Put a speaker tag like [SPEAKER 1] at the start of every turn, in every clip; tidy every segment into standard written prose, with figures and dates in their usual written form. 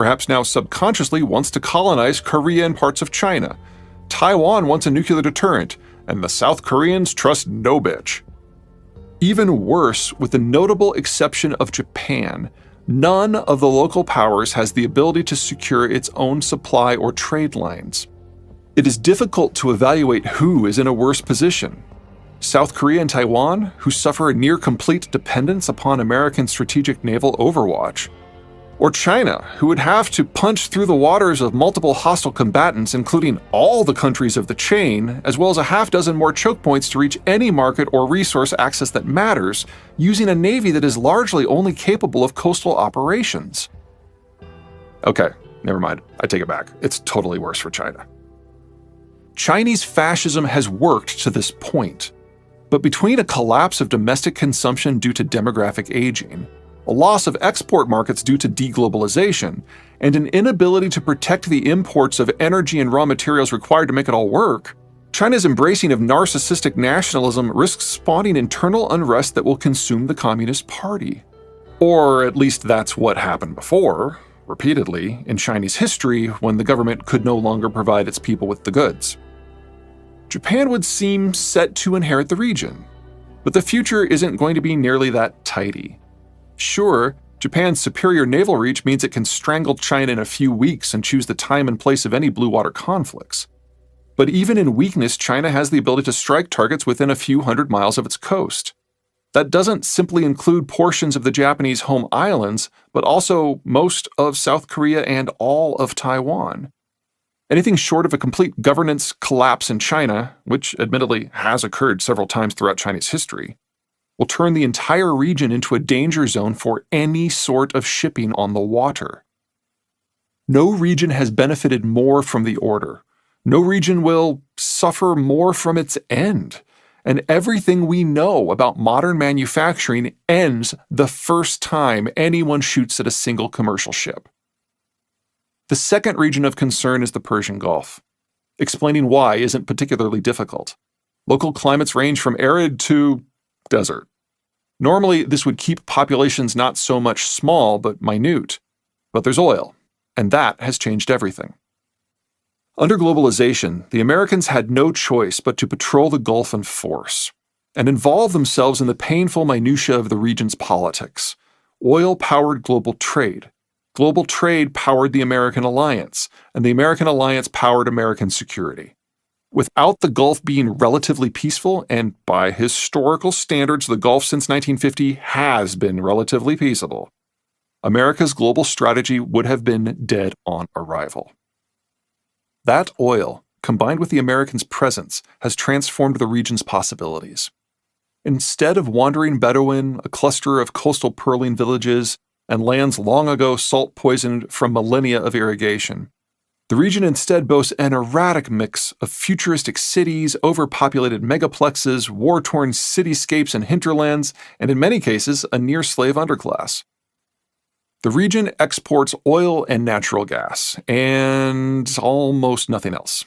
[SPEAKER 1] perhaps now subconsciously wants to colonize Korea and parts of China. Taiwan wants a nuclear deterrent, and the South Koreans trust no bitch. Even worse, with the notable exception of Japan, none of the local powers has the ability to secure its own supply or trade lines. It is difficult to evaluate who is in a worse position. South Korea and Taiwan, who suffer a near-complete dependence upon American strategic naval overwatch, or China, who would have to punch through the waters of multiple hostile combatants, including all the countries of the chain, as well as a half dozen more choke points to reach any market or resource access that matters, using a navy that is largely only capable of coastal operations. Okay, never mind. I take it back. It's totally worse for China. Chinese fascism has worked to this point, but between a collapse of domestic consumption due to demographic aging, a loss of export markets due to deglobalization, and an inability to protect the imports of energy and raw materials required to make it all work, China's embracing of narcissistic nationalism risks spawning internal unrest that will consume the Communist Party. Or at least that's what happened before, repeatedly, in Chinese history when the government could no longer provide its people with the goods. Japan would seem set to inherit the region, but the future isn't going to be nearly that tidy. Sure, Japan's superior naval reach means it can strangle China in a few weeks and choose the time and place of any blue water conflicts. But even in weakness, China has the ability to strike targets within a few hundred miles of its coast. That doesn't simply include portions of the Japanese home islands, but also most of South Korea and all of Taiwan. Anything short of a complete governance collapse in China, which admittedly has occurred several times throughout Chinese history, will turn the entire region into a danger zone for any sort of shipping on the water. No region has benefited more from the order. No region will suffer more from its end. And everything we know about modern manufacturing ends the first time anyone shoots at a single commercial ship. The second region of concern is the Persian Gulf. Explaining why isn't particularly difficult. Local climates range from arid to desert. Normally, this would keep populations not so much small, but minute. But there's oil, and that has changed everything. Under globalization, the Americans had no choice but to patrol the Gulf in force and involve themselves in the painful minutiae of the region's politics. Oil powered global trade. Global trade powered the American alliance, and the American alliance powered American security. Without the Gulf being relatively peaceful, and by historical standards, the Gulf since 1950 has been relatively peaceable, America's global strategy would have been dead on arrival. That oil, combined with the Americans' presence, has transformed the region's possibilities. Instead of wandering Bedouin, a cluster of coastal pearling villages, and lands long ago salt-poisoned from millennia of irrigation, the region instead boasts an erratic mix of futuristic cities, overpopulated megaplexes, war-torn cityscapes and hinterlands, and in many cases, a near-slave underclass. The region exports oil and natural gas, and almost nothing else.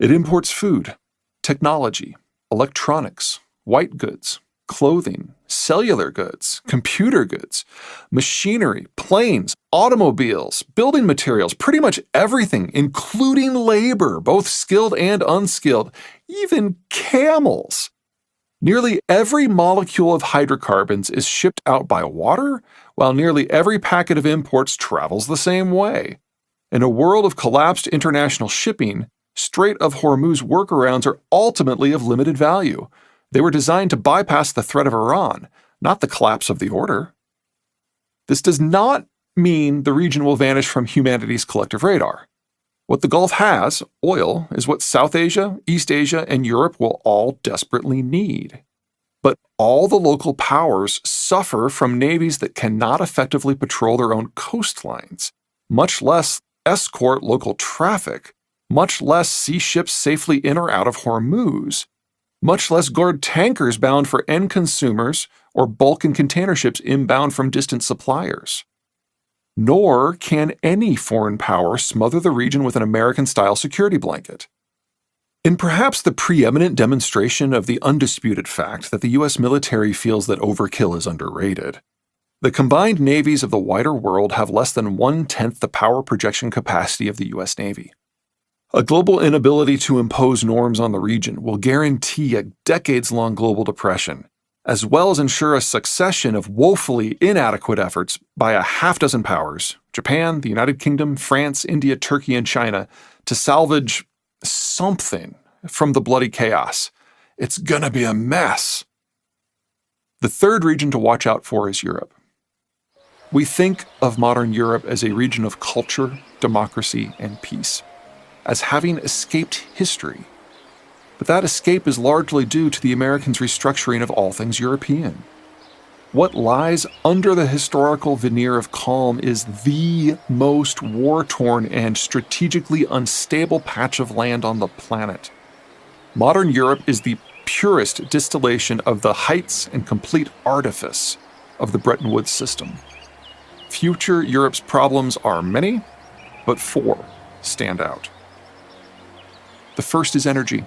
[SPEAKER 1] It imports food, technology, electronics, white goods, clothing, cellular goods, computer goods, machinery, planes, automobiles, building materials, pretty much everything, including labor, both skilled and unskilled, even camels. Nearly every molecule of hydrocarbons is shipped out by water, while nearly every packet of imports travels the same way. In a world of collapsed international shipping, Strait of Hormuz workarounds are ultimately of limited value. They were designed to bypass the threat of Iran, not the collapse of the order. This does not mean the region will vanish from humanity's collective radar. What the Gulf has, oil, is what South Asia, East Asia, and Europe will all desperately need. But all the local powers suffer from navies that cannot effectively patrol their own coastlines, much less escort local traffic, much less see ships safely in or out of Hormuz, much less guard tankers bound for end consumers or bulk and container ships inbound from distant suppliers. Nor can any foreign power smother the region with an American-style security blanket. In perhaps the preeminent demonstration of the undisputed fact that the U.S. military feels that overkill is underrated, The combined navies of the wider world have less than 1/10 the power projection capacity of the US Navy. A global inability to impose norms on the region will guarantee a decades-long global depression, as well as ensure a succession of woefully inadequate efforts by a half-dozen powers, Japan, the United Kingdom, France, India, Turkey, and China, to salvage something from the bloody chaos. It's gonna be a mess. The third region to watch out for is Europe. We think of modern Europe as a region of culture, democracy, and peace, as having escaped history. But that escape is largely due to the Americans' restructuring of all things European. What lies under the historical veneer of calm is the most war-torn and strategically unstable patch of land on the planet. Modern Europe is the purest distillation of the heights and complete artifice of the Bretton Woods system. Future Europe's problems are many, but 4 stand out. The first is energy.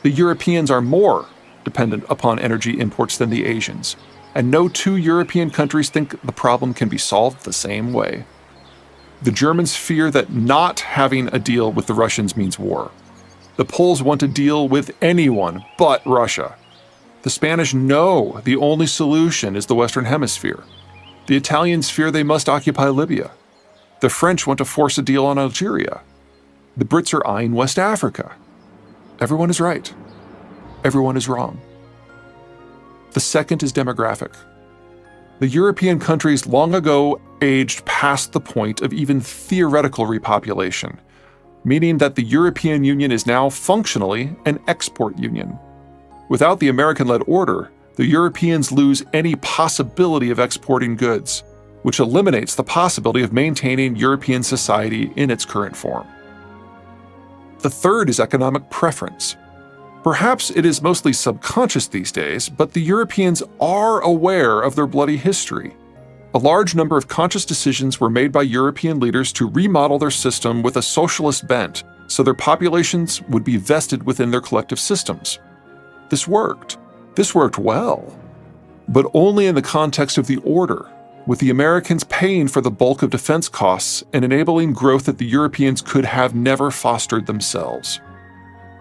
[SPEAKER 1] The Europeans are more dependent upon energy imports than the Asians, and no 2 European countries think the problem can be solved the same way. The Germans fear that not having a deal with the Russians means war. The Poles want to deal with anyone but Russia. The Spanish know the only solution is the Western Hemisphere. The Italians fear they must occupy Libya. The French want to force a deal on Algeria. The Brits are eyeing West Africa. Everyone is right. Everyone is wrong. The second is demographic. The European countries long ago aged past the point of even theoretical repopulation, meaning that the European Union is now functionally an export union. Without the American-led order, the Europeans lose any possibility of exporting goods, which eliminates the possibility of maintaining European society in its current form. The third is economic preference. Perhaps it is mostly subconscious these days, but the Europeans are aware of their bloody history. A large number of conscious decisions were made by European leaders to remodel their system with a socialist bent, so their populations would be vested within their collective systems. This worked. This worked well. But only in the context of the order, with the Americans paying for the bulk of defense costs and enabling growth that the Europeans could have never fostered themselves.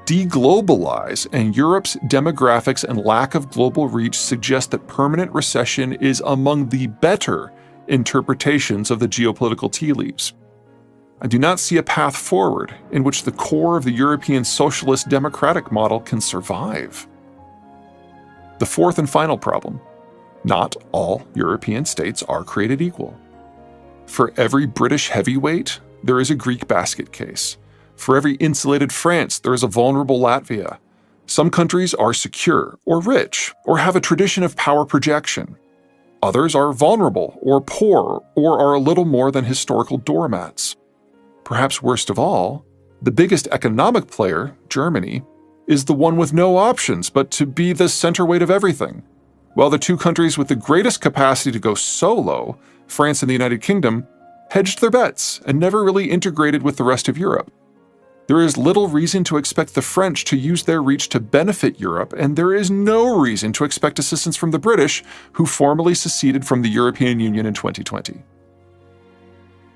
[SPEAKER 1] Deglobalize, and Europe's demographics and lack of global reach suggest that permanent recession is among the better interpretations of the geopolitical tea leaves. I do not see a path forward in which the core of the European socialist democratic model can survive. The fourth and final problem: not all European states are created equal. For every British heavyweight, there is a Greek basket case. For every insulated France, there is a vulnerable Latvia. Some countries are secure or rich or have a tradition of power projection. Others are vulnerable or poor or are a little more than historical doormats. Perhaps worst of all, the biggest economic player, Germany, is the one with no options but to be the centerweight of everything. While the 2 countries with the greatest capacity to go solo, France and the United Kingdom, hedged their bets and never really integrated with the rest of Europe. There is little reason to expect the French to use their reach to benefit Europe, and there is no reason to expect assistance from the British, who formally seceded from the European Union in 2020.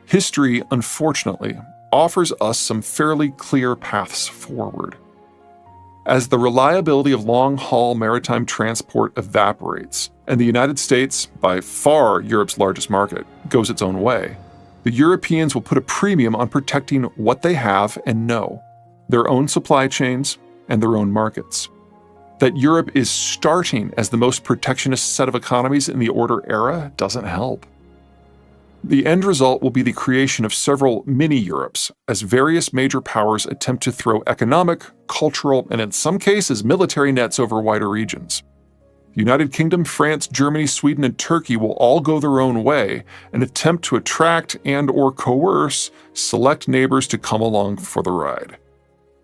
[SPEAKER 1] History, unfortunately, offers us some fairly clear paths forward. As the reliability of long-haul maritime transport evaporates, and the United States, by far Europe's largest market, goes its own way, the Europeans will put a premium on protecting what they have and know, their own supply chains and their own markets. That Europe is starting as the most protectionist set of economies in the order era doesn't help. The end result will be the creation of several mini-Europes as various major powers attempt to throw economic, cultural, and in some cases military nets over wider regions. The United Kingdom, France, Germany, Sweden, and Turkey will all go their own way and attempt to attract and/or coerce select neighbors to come along for the ride.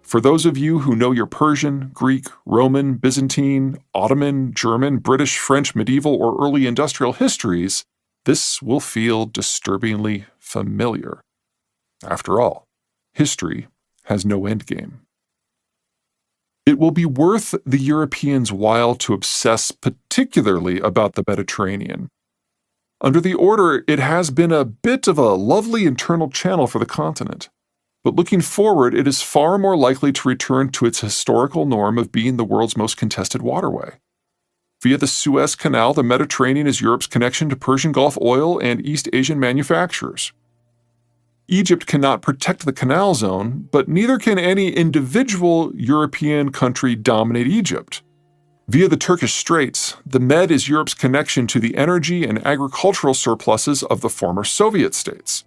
[SPEAKER 1] For those of you who know your Persian, Greek, Roman, Byzantine, Ottoman, German, British, French, medieval, or early industrial histories, this will feel disturbingly familiar. After all, history has no endgame. It will be worth the Europeans' while to obsess particularly about the Mediterranean. Under the order, it has been a bit of a lovely internal channel for the continent. But looking forward, it is far more likely to return to its historical norm of being the world's most contested waterway. Via the Suez Canal, the Mediterranean is Europe's connection to Persian Gulf oil and East Asian manufacturers. Egypt cannot protect the canal zone, but neither can any individual European country dominate Egypt. Via the Turkish Straits, the Med is Europe's connection to the energy and agricultural surpluses of the former Soviet states.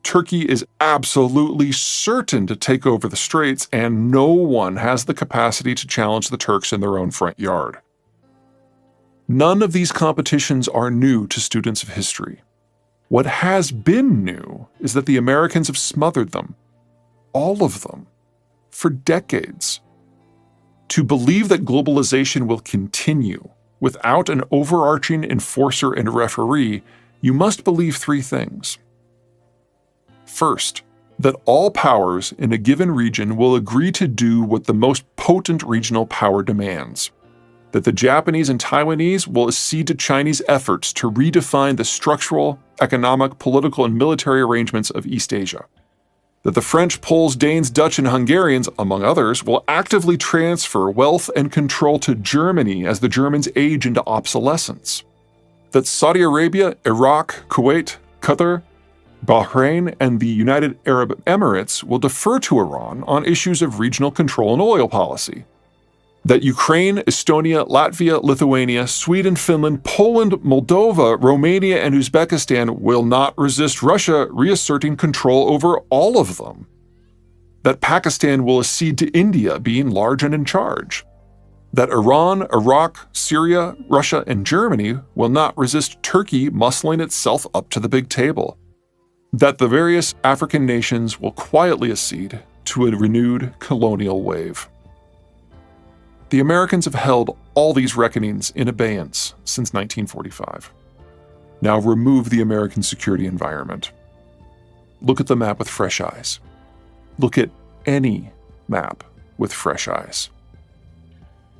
[SPEAKER 1] Turkey is absolutely certain to take over the Straits, and no one has the capacity to challenge the Turks in their own front yard. None of these competitions are new to students of history. What has been new is that the Americans have smothered them, all of them, for decades. To believe that globalization will continue without an overarching enforcer and referee, you must believe three things. First, that all powers in a given region will agree to do what the most potent regional power demands. That the Japanese and Taiwanese will accede to Chinese efforts to redefine the structural, economic, political, and military arrangements of East Asia. That the French, Poles, Danes, Dutch, and Hungarians, among others, will actively transfer wealth and control to Germany as the Germans age into obsolescence. That Saudi Arabia, Iraq, Kuwait, Qatar, Bahrain, and the United Arab Emirates will defer to Iran on issues of regional control and oil policy. That Ukraine, Estonia, Latvia, Lithuania, Sweden, Finland, Poland, Moldova, Romania, and Uzbekistan will not resist Russia reasserting control over all of them. That Pakistan will accede to India being large and in charge. That Iran, Iraq, Syria, Russia, and Germany will not resist Turkey muscling itself up to the big table. That the various African nations will quietly accede to a renewed colonial wave. The Americans have held all these reckonings in abeyance since 1945. Now remove the American security environment. Look at the map with fresh eyes. Look at any map with fresh eyes.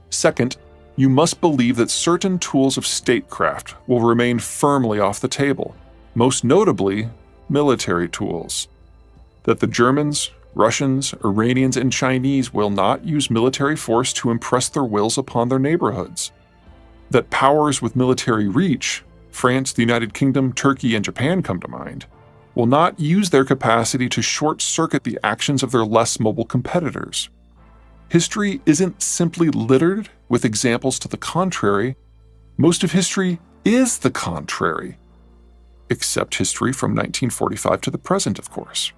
[SPEAKER 1] Second, you must believe that certain tools of statecraft will remain firmly off the table, most notably military tools. That the Germans, Russians, Iranians, and Chinese will not use military force to impress their wills upon their neighborhoods. That powers with military reach, France, the United Kingdom, Turkey, and Japan come to mind, will not use their capacity to short-circuit the actions of their less mobile competitors. History isn't simply littered with examples to the contrary. Most of history is the contrary. Except history from 1945 to the present, of course.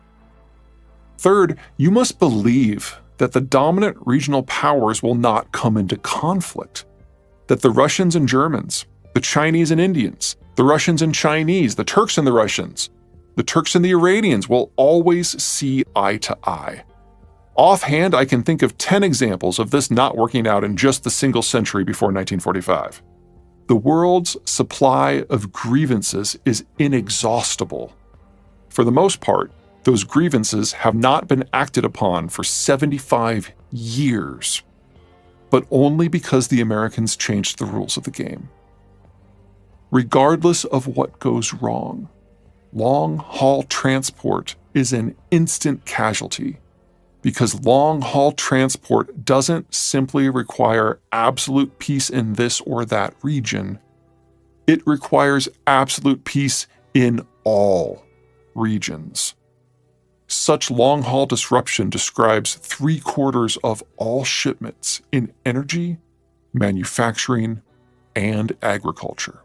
[SPEAKER 1] Third, you must believe that the dominant regional powers will not come into conflict. That the Russians and Germans, the Chinese and Indians, the Russians and Chinese, the Turks and the Russians, the Turks and the Iranians will always see eye to eye. Offhand, I can think of 10 examples of this not working out in just the single century before 1945. The world's supply of grievances is inexhaustible. For the most part, those grievances have not been acted upon for 75 years, but only because the Americans changed the rules of the game. Regardless of what goes wrong, long-haul transport is an instant casualty because long-haul transport doesn't simply require absolute peace in this or that region. It requires absolute peace in all regions. Such long-haul disruption describes 3/4 of all shipments in energy, manufacturing, and agriculture.